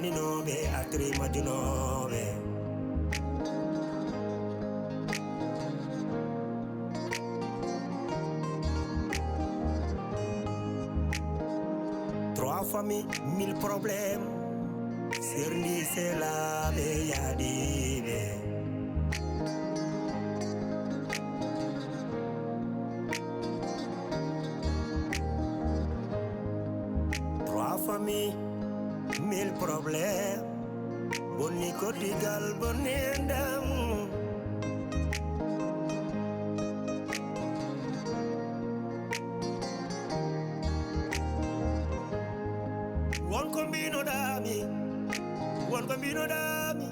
daninoɓe atri majunoɓe trois familles mille problèmes serni selaɓe yaadiɓe famille mille problèmes bonni kordigal bonni ndam wonko mbinoɗami wonko mbinoɗami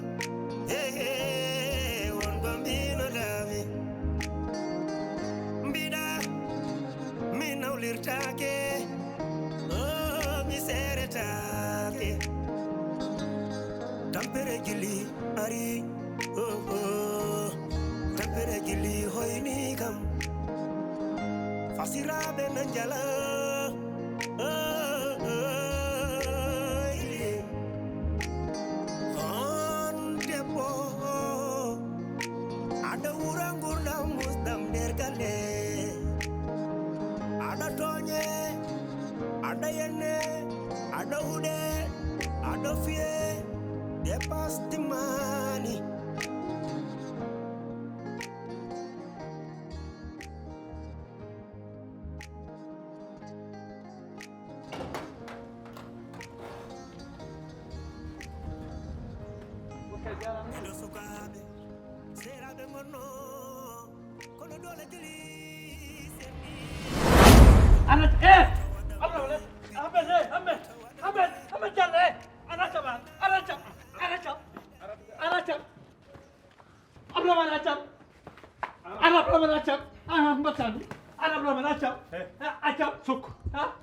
mbiɗa mi nawlirtake tampere gili ari tampere gili hoyni kam fasiraɓe na jala on debbo aɗa wura gurdam musdam nder galle aɗa toñe aɗa yenne aɗa huɗe aɗa fiye dépasse the money. Edo sukabe, sera de mono, kono dole jeli serni. Anak Ahmed Jalle, anak Jamal, anak Jam.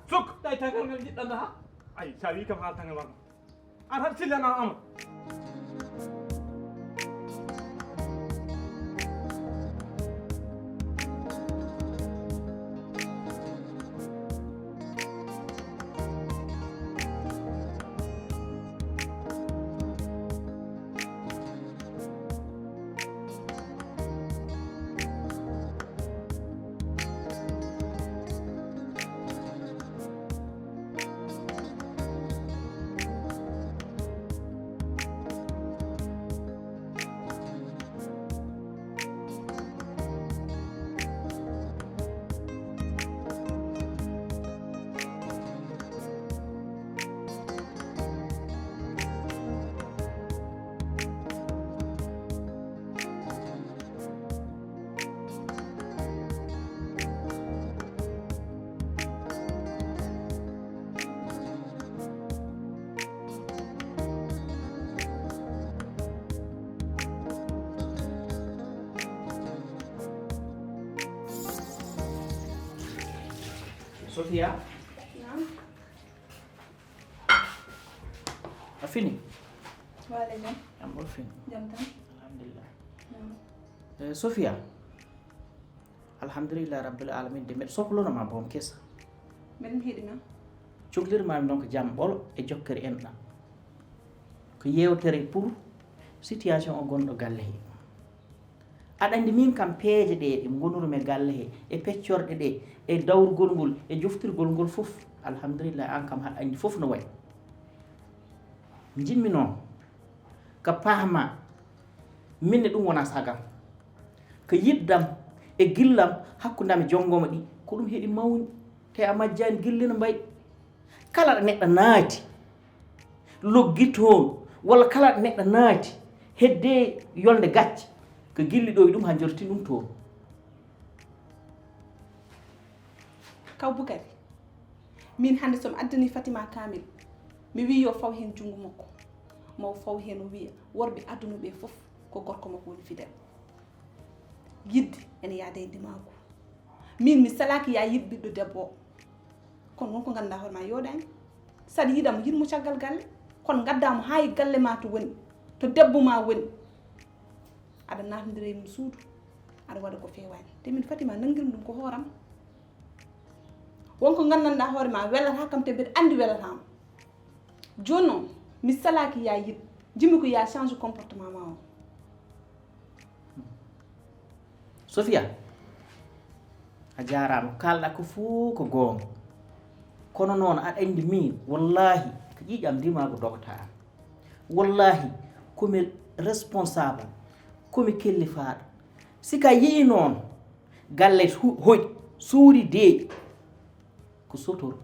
Suk. Tay tagal ngal jiddan ha. Ay, sawi kam hal tangal warno. An har silana am. Sofia? Naam. Afini? Waalaikum. Am Afini. Jam tan. Alhamdulillah. Naam. Sofia? Alhamdulillah rabbil alamin de med soklono ma bom kessa. Men hedina. Cuklir ma donc jam bolo e jokkere en ɗam. Ko yewtere pour situation o gonɗo galle he. Aɗa andi min kam peeje ɗe ɗe gonurmi galle he e peccorɗe ɗe e dawrugol ngol e joftirgol ngol fof alhamdulillah an kam haɗa andi fof no wayi jimmi noon ko paama minne ɗum wona sagam ko yiddam e gillam hakkudami jongoma ɗi ko ɗum heeɗi mawni te a majjani gillino mbayi kala ɗo neɗɗo naati loggi toon walla kala ɗo neɗɗo naati hedde yolde gacce ko gilli ɗo e ɗum ha jorti ɗum toon Kaw Bukari min hande somi addani Fatima Kamil mi wi yo faw hen jungo makko maw faw hen o wiya worɓe aduna ɓe fof ko gorko makko woni fidèle yidde ene yaade e dimagu min mi salaki ya yid ɓiɗɗo debbo o kono wonko ganduɗa hoore ma yoɗani saɗa yiɗamo yidmo caggal galle kono gaddamo ha e galle ma to woni to debbo ma woni aɗa natodira e mum suudu aɗa waɗa ko fewani te min Fatima nanguirim ɗum ko hooram wonko gandanɗa hoore ma welata kam te mbeɗa andi welatamo joni noon mi salaki ya yit jimmi ko ya change comportement ma o Sofia a jarama kalɗa ko fuu ko goonga kono noon aɗa andi min wallahi ko ƴiƴam ndimago dogta am wallahi komi responsable komi kellifaɗo sika yii noon galle hoƴ suuri deeƴi ko sotoro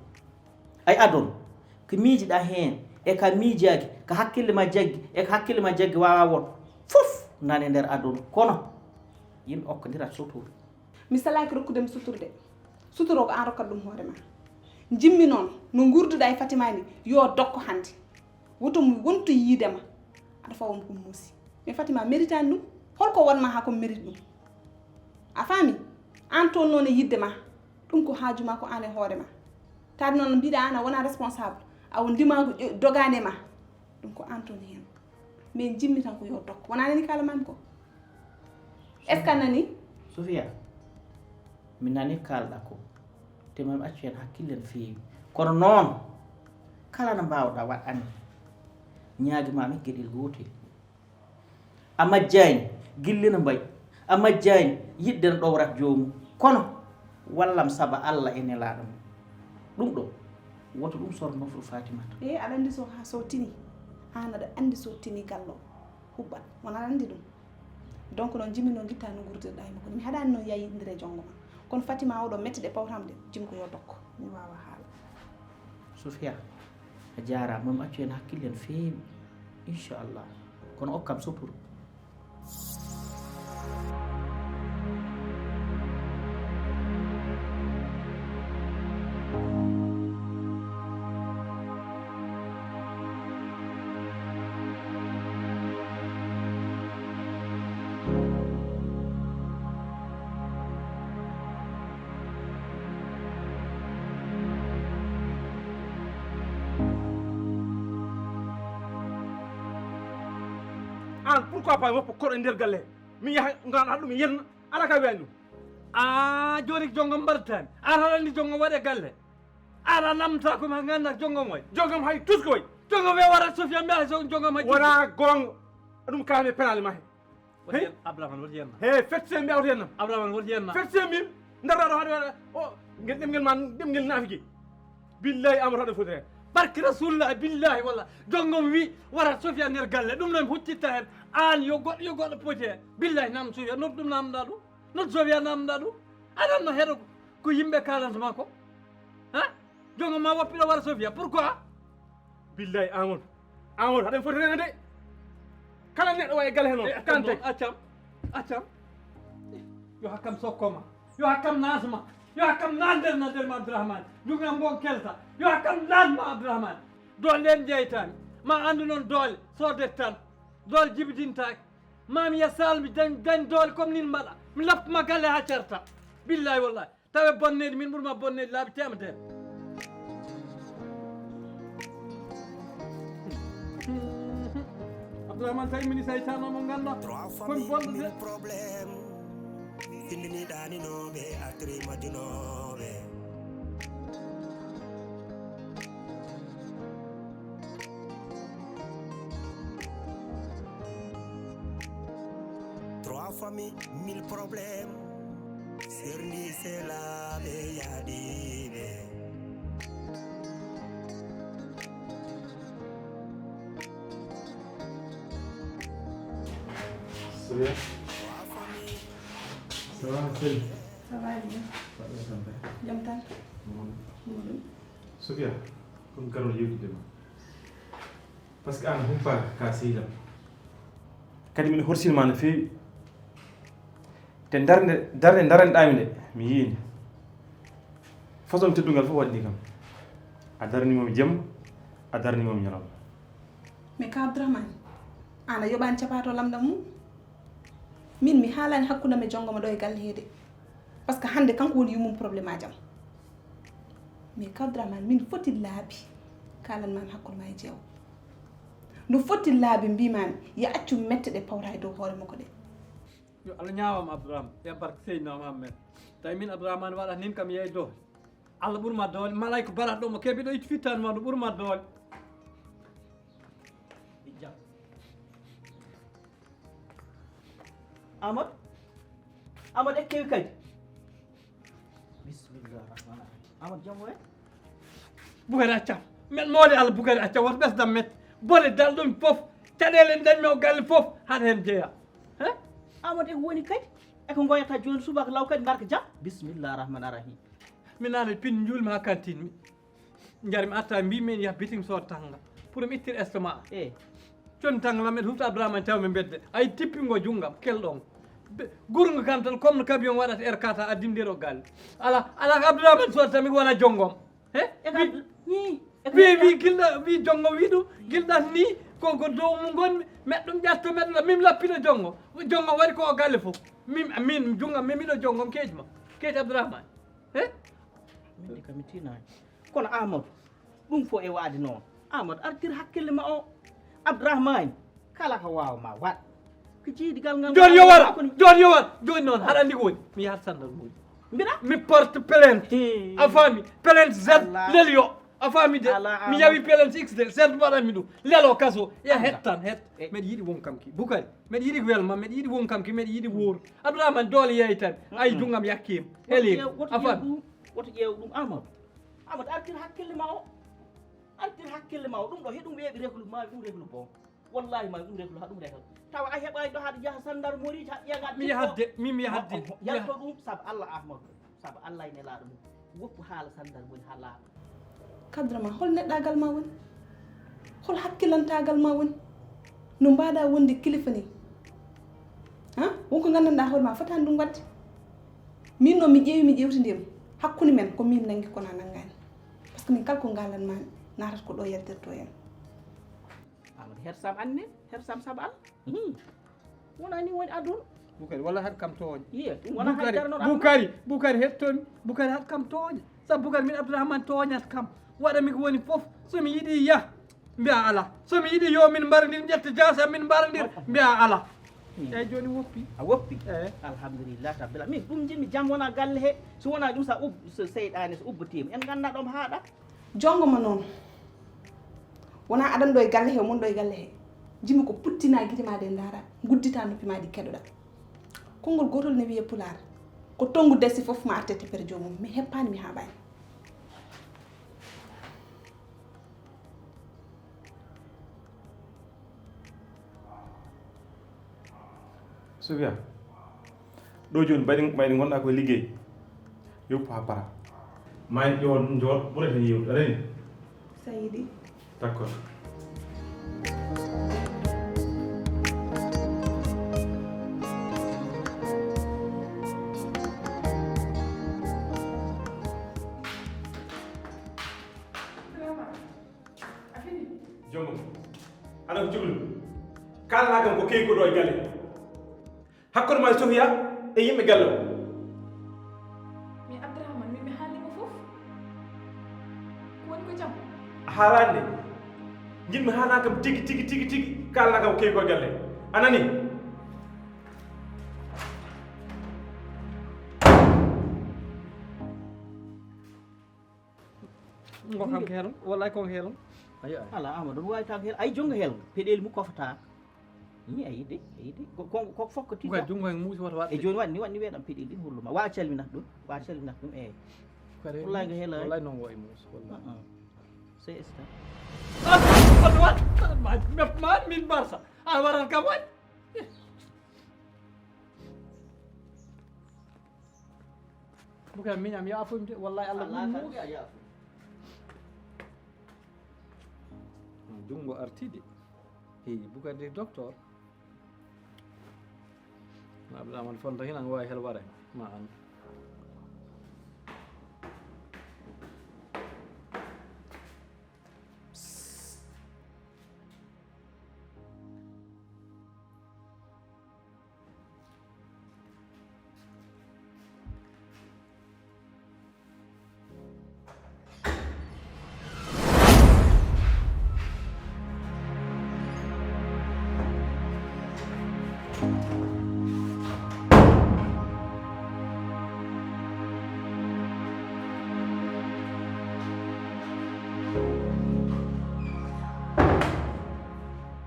ay adon ko miijiɗa heen e ka miijaki ko hakkille ma jaggi e ko hakkille ma jaggi wawa won fof nane nder aduna kono yimɓe okkodira sotoro mi salaki rokkudemi suturde suturo ko an rokkat ɗum hoore ma jimmi noon no gurduɗa e Fatima ni yo dokko hande woto mi wontu yiidema aɗa fawa ko muusi mais Fatima méritani ɗum holko wonma ha komi mérite ɗum a faami an toon noon e yidde ma ɗum ko haajuma ko an e hoore ma tade noon mbiɗa an a wona responsable awo ndimago dogane ma ɗum ko an toon hen mais jimmi tan ko yo dokko wona nani kalamami ko est ce que a nani Sofia mi nani kalɗa ko te mami accu hen hakkille no feewi kono noon kala no mbawɗa waɗ anni ñaaguimami gueɗel gotel a majjani gillino mbayi a majjani yidde no ɗowrat jomum kono wallam saabu Allah e nelaɗo mum ɗum ɗo woto ɗum sorno fo Fatimata aɗa andi so tini an aɗa andi so tini gallo huɓɓat wona aɗa andi ɗum donc noon jimmi noon guitta no gurdirɗa e makko mi haɗani noon yayidire jongo ma kono Fatima oɗo metti ɗe pawtam de jimmi ko yo dokko mi wawa haala Sofia a jarama mami accu hen hakkille no feewi inchallah kono okkam sotoro an pourquoi pas woppo koɗo nder galle mi yaha ngana ɗum yenna ala ka wiyani ɗum a joni jongo mbartani an haɗanni jongo waɗe galle ala namta ko ma ganda jongom way jongom hay tusko way jongom wi wara Sofia mbiya jongom hay wona gonga ɗum kalami penale ma he Abraham woti yenna he fetse mbiya woti yennam Abraham woti yenna fetse min darɗaɗo haɗe o guel ɗemguel ma ɗemguel nafigui billahi amadou haɗo foti hen barke rasulullah billahi walla jongom wi wara Sofia nder galle ɗum noon huccitta hen an yo goɗɗo poti hen billahi nam Sofia not ɗum namdoɗa ɗum not Sofia namdoɗa ɗum aɗanno heeɗo ko yimɓe kalantama ko ha jongom ma woppiɗo wara Sofia pourquoi billahi Amadou haɗen foti rena de kala neɗɗo wawi galle hen o kante accam yo hakkam sokkoma yo hakkam nasma yo hakkam nanderma Abdourahmane jugam gon kelta yo hakkam nanma Abdourahmane doole en jeytami ma andu noon doole sodet tan doole jibidintaki mami ya salmi dañ doole comme nin mbaɗa mi lappuma galle ha certa billahi wallahi tawe bonnede min ɓuurma bonnede laabi temedere Abdourahmane tawi mini saytanoma ganda komi bonɗo de problème findiniɗaninoɓe artiri majjunoɓe trois familles mille problèmes serni selaɓe yaɗiɓe Sofia. Ça va, Sel? ça va bien jam tan Sofia, comme Carole yewtidema par ce que an humpa ka sehillam kadi min horsinima no feewi te darde daranɗami nde mi yiinde façon teddugal fof waɗi kam a darnimomi jamma a darnimomi ñalawma mais ka Abdourahmane an a yoɓani capato lamɗam mum min mi haalani hakkudam e jongoma ɗo e galle heede par ce que hande kanko woni yummum probléme a jam mais ka Abdourahmane min foti laabi kalanmami hakkude ma e jeewo no foti laabi mbimami yo accu mette ɗe pawta e dow hoore makko ɗe yo Allah ñawama Abdourahmane e barke Seydina Muhammed tawi min Abdourahmane waɗat nin kam yeey doole Allah ɓuurma doole malayka barat ɗo mo keeɓi ɗo itti fittanima ɗo ɓuurma doole Amadou e kewi kadi bismillah rahman rahim Amadou jam woy Bukari accam men moode Allah Bukari accam woto ɓesdam mette bone dal ɗum fof caɗele dañmi o galle fof haɗa hen jeeya Amadou e ko woni kadi eko goyata joni subaka law kadi garka jam bismillah rahman rahim min nane pin julmi ha kantine mi jarmi atta mbimen yaha biting sood tanga pour mi ittir estomac coni tanga lamɓe hufta Abdourahmane tawmi bedde ay tippingo junggam kelɗon gurgo kam tan comme no camion waɗata R4 addimdir o galle ala ko Abdourahmane soodata mi wona jonggom wi gilɗa wi jongo wi ɗum gilɗat ni koko dow mum gonmi meɗ ɗum ƴatto meɗa min lappino jongo waɗi ko o galle fof min junggam miɗo jonggom keejma keeji Abdourahmane min kam mi tinani kono Amadou ɗum fo e waade noon Amadou artir hakkille ma o Abdourahmane kala ko wawma waɗ ko jiidigal ngal joni yo wara joni noon haɗa andi ko woni mi yahat gendarmerie mbiɗa mi porte plainte a faami plainte z lelyo a faami de mi yawi plainte x de z mbaɗanmi ɗum lelo kaso ya hettan mbeɗa yiiɗi wonkam ki Bukari mbeɗa yiiɗi ko welma mbeɗa yiiɗi wonkam ki mbeɗa yiiɗi woor Abdourahmane doole yeey tan ay junggam yakkima heelima a faami woto ƴeew ɗum Amadou artir hakkille ma o ɗum ɗo heɗum weeɓi rehlu ma ɗum rehlu bon wallahi ma ɗum rehlu ha ɗum rehlu tawa a heɓani ɗo haɗa jaaha gendarmerie ha ƴeegat mi yahadde mi yahadde yalto ɗum saabu Allah Ahmadou saabu Allah e nelaɗo mum woppu haala gendarmerie ha laaɓa kadrama hol neɗɗagal ma woni hol hakkillantagal ma woni no mbaɗa wonde kilifa ni wonko gandanɗa hoore ma fotani ɗum wadde min noon mi ƴeewi mi ƴewtidima hakkude men ko min nangi kono a nanggani par ce que min kala ko ngalanmami natata ko ɗo yettirto en Amadou hersam anne hersam saabu Allah wona ni woni aduna Bukari walla haɗa kam tooña iya ɗum wona haydara noon Bukari hettomi Bukari haɗa kam tooña sabu Bukari min Abdourahmane tooñata kam waɗami ko woni fof somi yiiɗi yah mbiya ala somi yiiɗi yo min mbarodir ƴetta jasam min mbarodir mbiya ala eyyi joni woppi a woppi alhamdulillah rabbil alamin ɗum jinmi jam wona galle he so wona ɗum so seyɗani so ubbatima en ganda ɗom haaɗa jongoma noon wona aɗan ɗo e galle he mon ɗo e galle he jimi ko puttina guite ma ɗe daara guddita noppi ma ɗi keɗoɗa konngol gotol ne wiye pular ko tongu desi fof ma artete pere jomum mi heppani mi haɓani Sofia ɗo joni mbayɗi gonɗa koye liggey yoppu ha para ma en ƴewon jowot ɓurete yewde aɗa ni sa yiiɗi d' accord jongo aɗa ko joglu kalnagam ko kewi ko ɗo e galle hakkude ma Sofia e yimɓe galle o mi Abdourahmane mi haalima fof woni ko jam a haalani de jinmi haalakam tigi kalnagam ko kewi ko e galle anani ngo kam ko helon wallay konko helon ala Amadou wawi tan hel ay jonga hel peɗeli mum kofata ni ayide ko fof ko Bukari jungo hen muusi woto waɗde e joni waɗni weeɗam peɗeli ɗin holluma wa calminat ɗum eyyi wallahi ngo heela wallay noon woye muusi wallahi c'est ça aɗa wat ma min barsa aɗa waɗat kam waɗ Bukari miñam yaafuymi de wallahi Allah ɗum muusi jungo artide Bukari de docteur Abdourahmane fonta hina wawi hel waɗa ma andu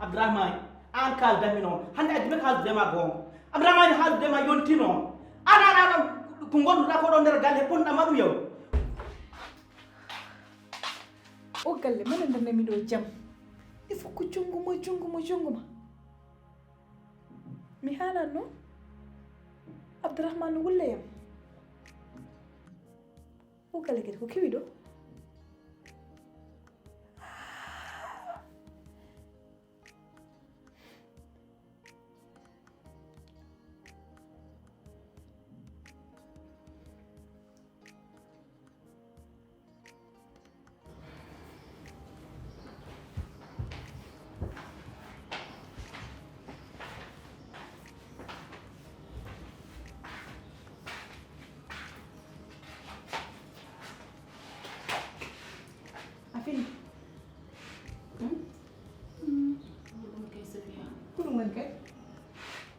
Abdourahmane an kaldami noon hande addi mi kaaldudema gonga Abdourahmane haaldudema yontino ana ko gonduɗa ko ɗo nder galle ponɗama ɗum yaw o galle mana ndanami ɗo jam il faut ko junguma mi haalan noon Abdourahmane wulleyam o galle kadi ko kewi ɗo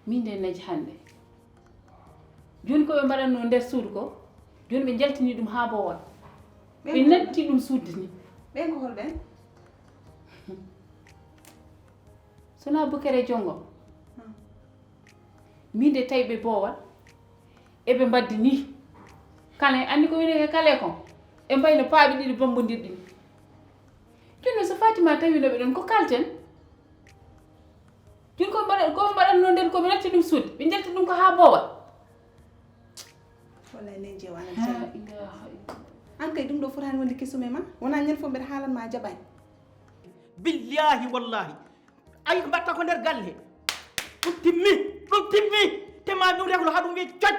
min de naji hande joni ko ɓe mbaɗatno nder suudu ko joni ɓe jaltini ɗum ha bowal ɓe natti ɗum suudde ni ɓen ko holɓen sona Boukary Jongo min de tawi ɓe bowal eɓe mbaddi ni kala andi ko wineke kale kon e mbayno paaɓe ɗiɗi bambodirɗi ni joni so Fatima tawinoɓe ɗon ko kalten joni ko mbaɗatno nder koɓe natti ɗum suudde ɓe jalti ɗum ko ha bowal wallahi nen jeewana an kay ɗum ɗo fotani wonde kesume ma wona ñande fof mbeɗa haalanma jaɓani billahi wallahi ayi ko mbatta ko nder galle ɗum timmi tema ɗum reglo ha ɗum wi coj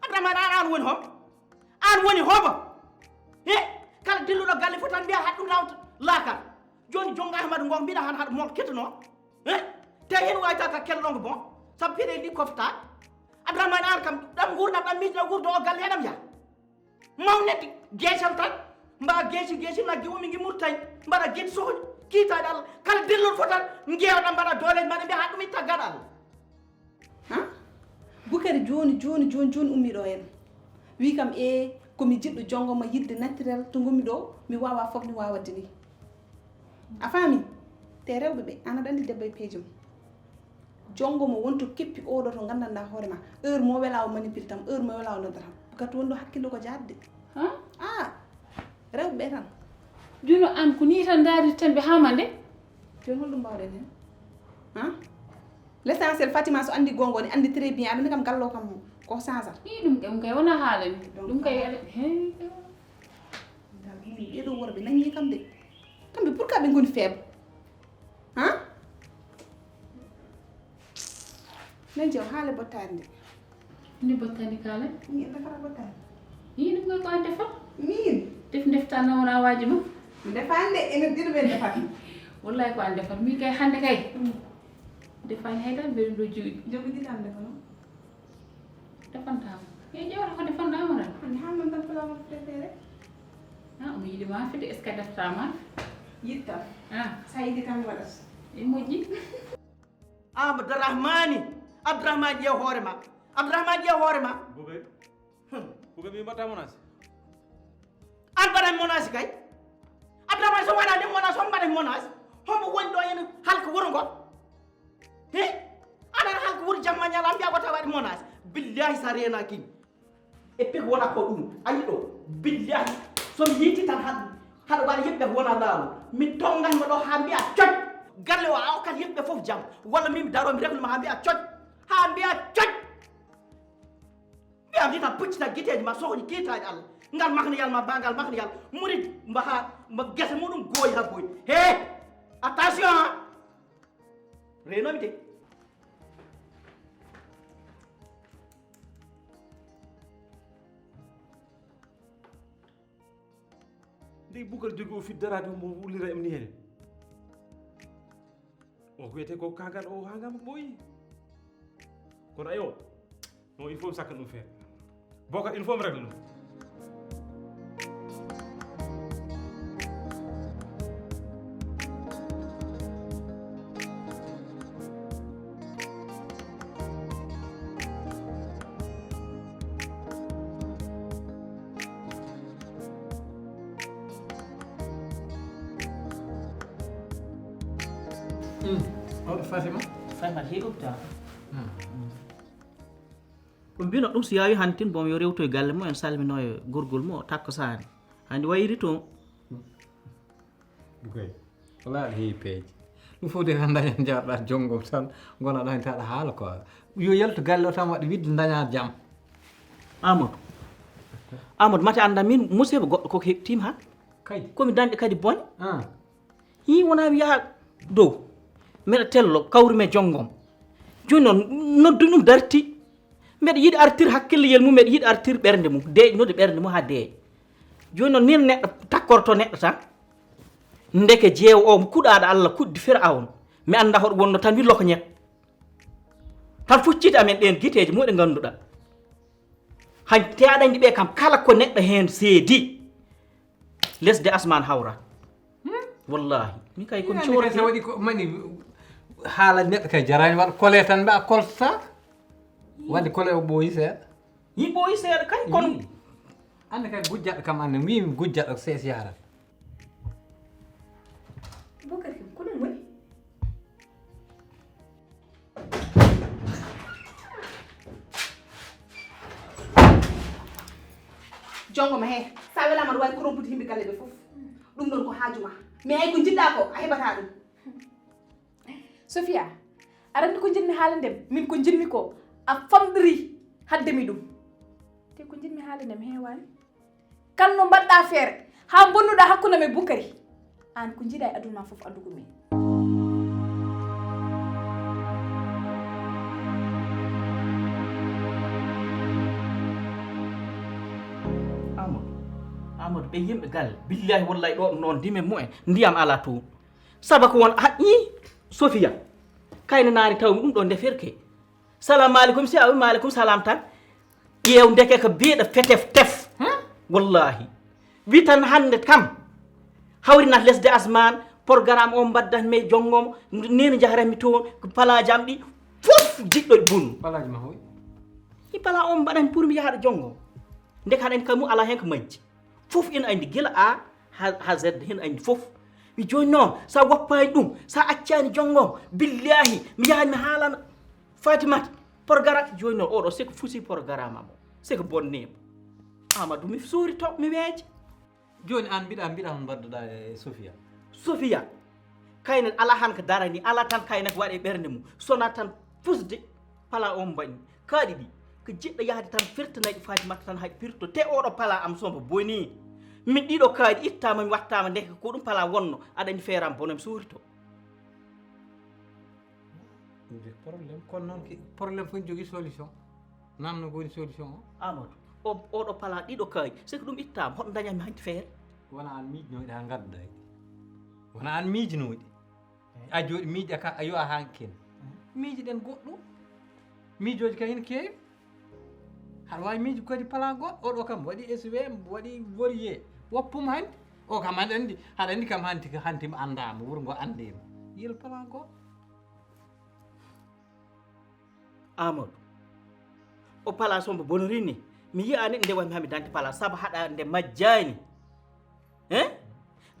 Abdourahmane an woni hom an woni hoba he kala dilluɗo galle fof tan mbiya haɗ ɗum lawta laakal joni jonga ahmadu ngom mbiɗa han haɗa moto kettono he te hen wayta ka kellongo bon sabu piɗe ndi kofta Abdourahmane an kam ɗam gurdam ɗam miijiɗo gurdo o galle heɗam ya mawnede geesam tan mba geesi naggi umi gi murtañ mbaɗa gueɗi sohli kiitaɗe Allah kala dilluɗo fof tan gewɗam mbaɗa dooleji mbaɗa mbiya ha ɗum itta gaɗa Allah ha Boukary joni ummiɗo hen wi kam komi jiɗɗo jongomo yidde naturel to gomi ɗo mi wawa fof mi wawadde ni a faami te rewɓe ɓe an aɗa andi debbo e peeje mum jongomo wonto keppi oɗo to gandanɗa hoorema heure mo wela o manipule tam heure mo wela o noddata gati wonɗo hakkille ko jadde rewɓe ɓe tan juno an ko ni tan daari tan ɓe hamande joni holɗum mbawɗen hen l' essentiel Fatima so andi gonga ni andi très bien aɗa andi kam gallo kam ko changeat ɗum kay wona haalani ɗum kay ɓeɗo worɓe nangi kam de kamɓe pourquoi ɓe goni faible nen jeew haale bottari nde ni bottani kala min defata bottari yi ɗum koy ko an defat min defta nawona waaji ma mi defani de enen ɗiɗo ɓen defat wallahi ko an defat min kay hande kay defani haydara mbeɗum ɗo juuɗi joɓiɗiɗam defa noon defantama e ƴewata ko defanɗama tan ani hamnon tan plat préféré omo yiɗi mafide est ce que deftama yittam sa yiɗi tan waɗat e moƴƴi Abdourahmane ƴeew hoore ma Boukary mi mbatta menace an mbaɗan menace kay Abdourahmane so waɗa nde menace homo mbaɗan menace homo woni ɗo ene halka wuro ngo he aɗa halka wuro jamma ñala mbiya gota waɗi menace billahi sa renaki e pek wona ko ɗum ayi ɗo billahi somi yiiti tan haɗa waɗa yimɓe wona laamu mi tonganma ɗo ha mbiya coj galle o a okkat yimɓe fof jam walla min mi daro mi regluma ha mbiya coj mbiyam ndi tan puccita guiteji ma sohli kiitaji Allah ngal makniyal ma bangal makniyal murid mba gese muɗum gooyi ha boyi he attention renomi de ndey Boukary jogi o fiddarade mo wullira em ni hen o ko wiyete ko kagal o ha ngam ɓooyi kono ayo non il faut mi sakka ɗum feere Bocar il faut mi régla ɗum Fatima Fatima heɗubta ɗum mbino ɗum so yawi hantin bon yo rewto e galle mo en salmino e gorgol mo takkosani hande wayri toon koy wala aɗa heewi peeje ɗum fof de tan daña jawɗa jonngom tan gona ɗon taɗa haala quoi yo yaltu galle o tan waɗa widde daña jaam amadou mate anda min musiba goɗɗo koko heɓtima ha kadi komi dañɗe kadi boñ hi wona mi yaha dow mbeɗa tello kawrumi e jonggom joni noon noddu ɗum darti mbeɗa yiiɗi artir hakkilleyel mum mbeɗa yiiɗi artir ɓernde mum deeƴnode ɓernde mum ha deeƴa joni noon nin neɗɗo takkorto neɗɗo tan ndeke jeewo o mo kuɗaɗo Allah kuɗdi Firawna mi anda hoɗo wonno tan wi lokoñet tan fuccide amen ɗen guiteje muɗe ganduɗa han te aɗa andi ɓe kam kala ko neɗɗo hen seedi lesde asman hawra wallahi min kay komi coorata waɗi ko mani haala neɗɗo kay jarani waɗa kole tan mbaɗa koltata wadde kole o ɓooyi seeɗa yi ɓooyi seeɗa kay kono ande kay gujjaɗo kam ande wimi gujjaɗo sees yarata Boubacar kam ko ɗum woni jongoma he sa welama aɗa wawi korompude yimɓe galle ɓe foof ɗum ɗon ko haaju ma mais ay ko jiɗɗa ko a heɓata ɗum Sophia arandi ko jinmi haala ndem min ko jinmi ko a famɗiri haddemi ɗum te ko jinmi haala ndem heewani kalno mbaɗɗa feere ha bonnuɗa hakkude me Boukary an ko jiiɗa e aduna ma foof anduko min amadou ɓe yimɓe galle billahi wallahi ɗo noon ndime mumen ndiyam ala toon saba ko won i Sophia kayne naani tawmi ɗum ɗo ndeferke salamu aleykum si a wi maaleykum salam tan ƴeew ndeke ko biiɗa fetef tef wallahi wi tan hande kam hawrinat lesde asman programme o mbaddat me jongomo nene jaharanmi toon ko palaji am ɗi fof jiɗɗo e bunnu palaji ma hoy i pala o mbaɗani pour mi yahaɗo jongomo ndeka haɗen kamu ala hen ko majji fof ina andi gila A ha Z hen andi fof mi joni noon sa woppani ɗum sa accani jonggom billahi mi yahan mi haalana Fatimata programme joni noon oɗo siko fusi programme am o siko bonnimo Amadou mi suuri to mi weeje joni an mbiɗa hon mbadduɗa e Sophia kayne ala han ko darani ala tan kayne ko waɗe ɓernde mum sona tan fusde pala on mbaɗi kaaɗi ɗi ko jiɗɗo yahde tan firtanaji Fatimata tan hay firto te oɗo pala am sombo boni min ɗiɗo kaaɗi ittama mi wattama ndeke ko ɗum pala wonno aɗani feeram bono mi suurito probléme kono noon probléme fof jogui solution namno ko woni solution o Amadou oɗo pala ɗiɗo kaaɗi siko ɗum ittama hoɗo dañami hanti feere wona an miijinoɗi ha gadduɗa wona an miijinoɗi a jooɗi miiƴa ka a yo a hankken miiji ɗen goɗɗum miijoji ka hene keewi haɗa wawi miijo kadi plan goɗɗo oɗo kam waɗi SVM waɗi Vorier woppum hande o kam aɗa andi kam hantima andama wuuro ngo andima yil plan goɗɗo Amadou o pala sombo bonori ni mi yiyani nde wami hami dante pala saabu haɗa nde majjani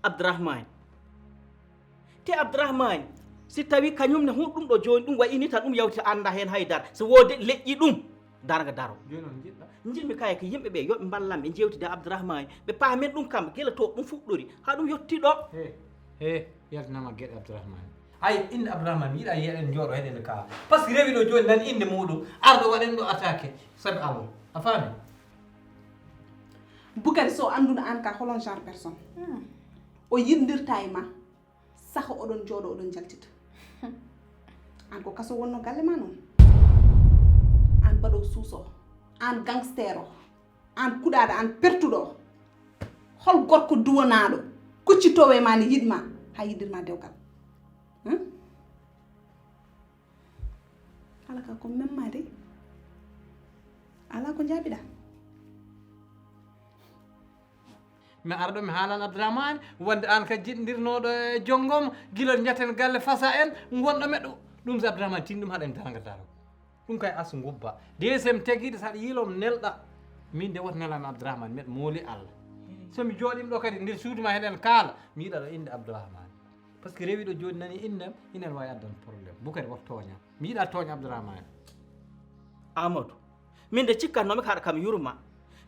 Abdourahmane te Abdourahmane si tawi kañumne hun ɗum ɗo joni ɗum wayini tan ɗum yawti anda hen haydara so wode leƴƴi ɗum darga daro joni noon jiɗɗa jinmi kay ko yimɓe ɓe yoɓe ballam ɓe jewtide Abdourahmane ɓe paamen ɗum kam guila to ɗum fuɗɗori ha ɗum yetti ɗo he yaltinama gueɗe Abdourahmane hay inde Abdourahmane yiiɗa yiyaɗen jooɗo heɗen kaala par ce que rewi ɗo joni nani inde muɗum arɗo waɗen ɗo attaqué saabi Allah a faami Boukary so anduno an ka holon genre personne o yirdirta e ma saka oɗon jooɗo oɗon jaltita an ko kaso wonno galle ma noon an baɗo suuso an gangster o an kuɗaɗo an pertuɗo hol gorko duwanaɗo kuccitowo e ma ne yiɗma ha yiddirma dewgal ala ka ko memmade ala ko jaabiɗa mi ara ɗo mi haalan Abdourahmane wonde an ka jiɗdirnoɗo e jonggom guilol jaten galle fasa en gonɗo meɗɗo ɗum so Abdourahmane tin ɗum haɗen dargadaro ɗum kay as gubba deuxiéme teguiɗo saɗa yiilom nelɗa min nde woto nelami Abdourahmane mbeɗa mooli Allah somi jooɗima ɗo kadi nder suudu ma heɗen kaala mi yiiɗa ɗo inde Abdourahmane par ce que rewi ɗo joni nani indem inen wawi addande probléme Boukary woto tooñam mi yiiɗa tooña Abdourahmane Amadou min de cikkatnomi ka haɗa kam yurma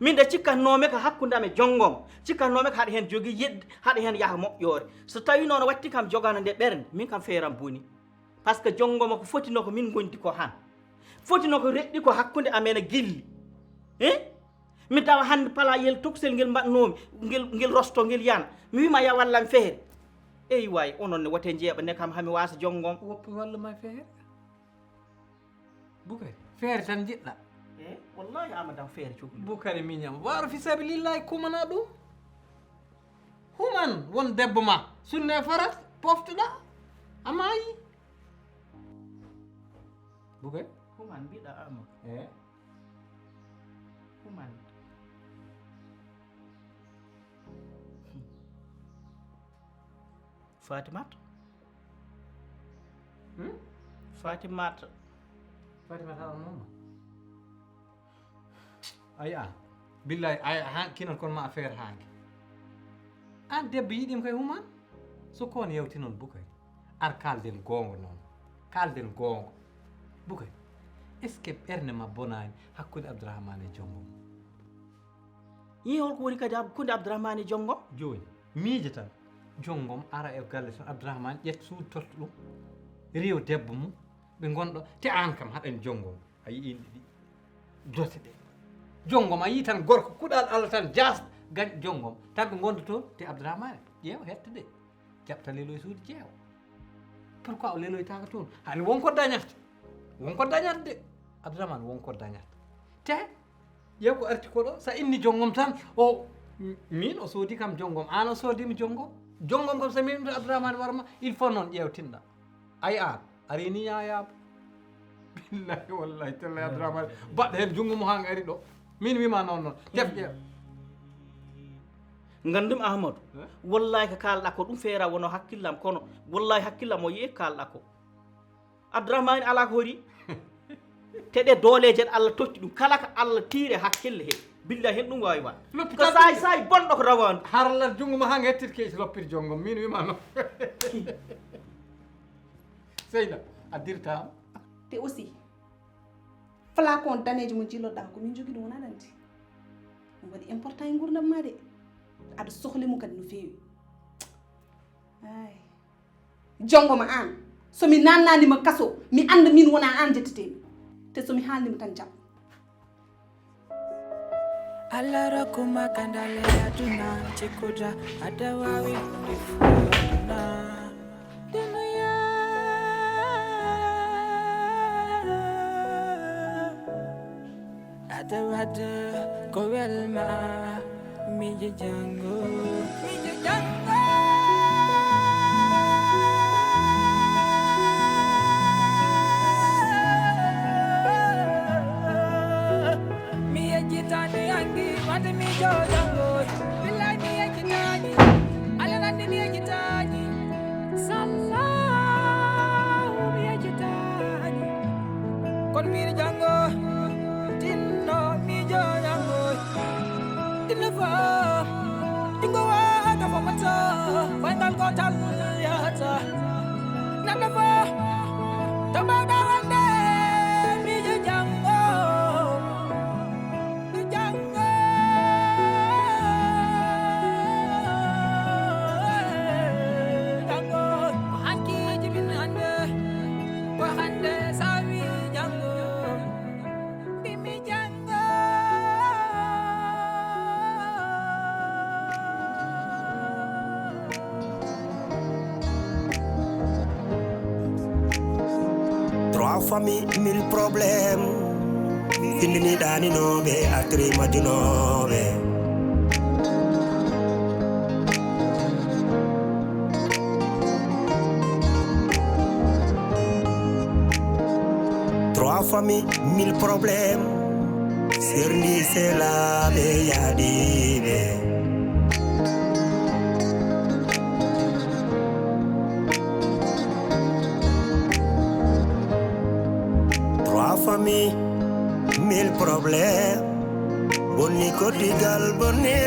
min de cikkatnomi ka hakkude ame jonngom cikkatnomi ka haɗa heen jogii yedde haɗa heen yaha moƴƴoore so tawi noon watti kam jogano nde ɓernde min kam feeram boni par ce que jonngoma ko fotino ko min gondi ko han fotino ko reɗɗi ko hakkude amen e gilli mi tawa hannde pala yel toksel ngel mbaɗnomi ngel rosto ngel yana mi wima ya wallam feere eyi way onon ne wote jeeɓa ne kam hami wasa jonngom woppi walluma feere Bukari feere tan jiɗɗa wallahi amadam feere cukli Bukari miñam waro fi sabilillahi kumana ɗum human won debbo ma sunne farat poftoɗa amayi Bukari human mbiɗa amadou human Fatimata Fatimata Fatimata noon ayi an billahi a kinon kono ma affaire hanke an debbo yiɗima kay human so ko on yewti noon Bukari ar kalden gonga noon kalden gonga Bukari est ce que ɓerde ma bonani hakkude Abdourahmane e jonngom yi holko woni kadi hakkude Abdourahmane e jonngom joni miije tan jonngom ara e galle tan Abdourahmane ƴetta suudu totta ɗum riiwa debbo mum ɓe gonɗo te an kam haɗani jonngom a yii inɗe ɗi dote ɗe jonngom a yii tan gorko kuɗal Allah tan jasɗo gañ jonngom tan ɓe gonda toon te Abdourahmane ƴeewa hette de jaɓta leloye suudu jeewa pourquoi o leloytaka toon hani wonko dañata de Abdourahmane wonko dañata te ƴeew ko arti ko ɗo sa inni jonngom tan o min o soodi kam jonngom an o soodimi jonngom kam so min to Abdourahmane warma il faut noon ƴeewtinɗa ay an a reeni yayaba billahi wallahi tallahi Abdourahmane baɗɗo heen junngo mo han ari ɗo min wima noon def ƴeew gandum Ahmadou wallahi ko kalɗa ko ɗum feera wono hakkillam kono wallahi hakkillam o yeeyi kalɗa ko Abdourahmane ala ko hori te ɗe dooleje ɗe Allah totti ɗum kala ko Allah tiire hakkille he billahi hen ɗum wawi wa ko sayi bonɗo ko rawande harlat junngo mo han hettit keeci loppiri jonngom min wima noon Seyda a dirtama te aussi flacon danejo mo jilloɗa ko min jogui ɗum wona nanti ɗum waɗi important e gurdam ma de aɗa sohlimo kadi no fewi ay jongoma an somi nannanima kaso mi anda min wona an jettetemi te somi haalnima tan jaam Allah rakuma kandale aduna chikuda adawawi hunde fu aduna dunia adawada kowelma mije jango Mati mi jojango, billahi mi yajitani, alanandi mi yajitani, sallahu mi yajitani. Kon mi jango, tinno mi jojango, tinno fa, tingo wa kafa mata, wangal kotal yata, nanda fa, tabada wande mi jojango. Famille, 1000 problèmes. Findini dani nobe, atri madinobe. Trois familles, 1000 problèmes. Sirni c'est la beyadibe. Famille, 1000 problèmes. Bonni ko digal bonni